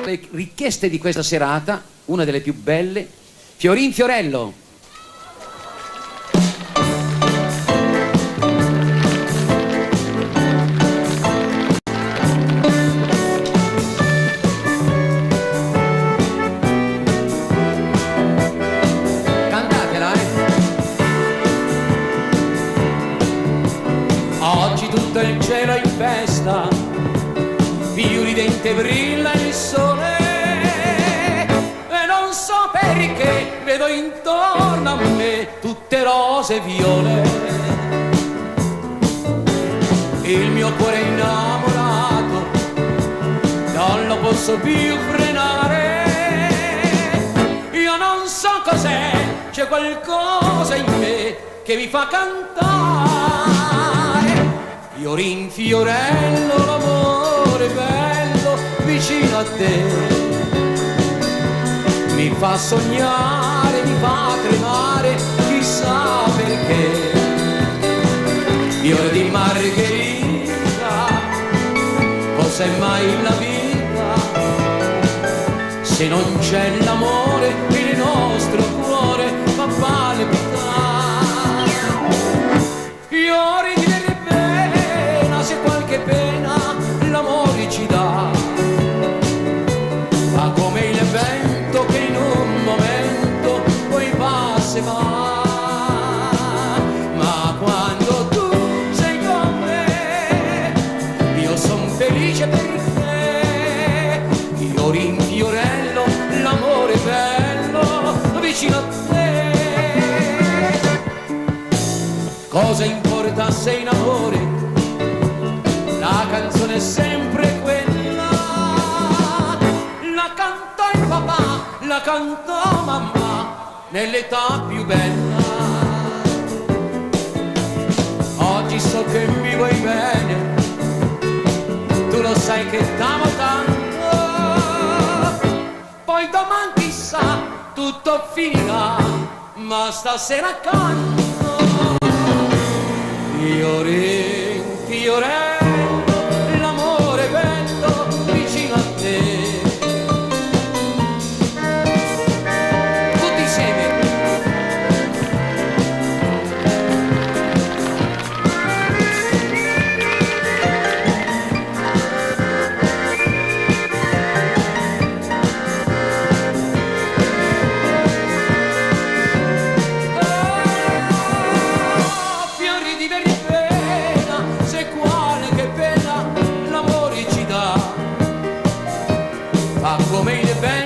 le richieste di questa serata, una delle più belle, Fiorin Fiorello. Cantatela, Oggi tutto il cielo è in festa, più ridente brilla il sole e non so perché vedo intorno a me tutte rose e viole. Il mio cuore è innamorato, non lo posso più frenare. Io non so cos'è, c'è qualcosa in me che mi fa cantare. Fiorin Fiorello, l'amore bello vicino a te mi fa sognare, mi fa tremare, chissà perché. Fiore di margherita, cos'è mai la vita se non c'è l'amore, il nostro cuore fa palpitare. Fiori di verbena, se qualche pena l'amore ci dà, ma come il vento che in un momento poi passa e va. Ma quando tu sei con me io son felice perché Fiorin Fiorello, l'amore bello vicino a te. Cosa importa se in amore la canzone è sempre quella, la cantò il papà, la cantò mamma nell'età più bella. Oggi so che mi vuoi bene, tu lo sai che t'amo tanto, poi domani chissà tutto finirà, ma stasera canto. Fiorin Fiorello, l'amore bello vicino a te. Tutti insieme. Fiori di verbena, se qualche pena l'amore ci dà, fa come il vento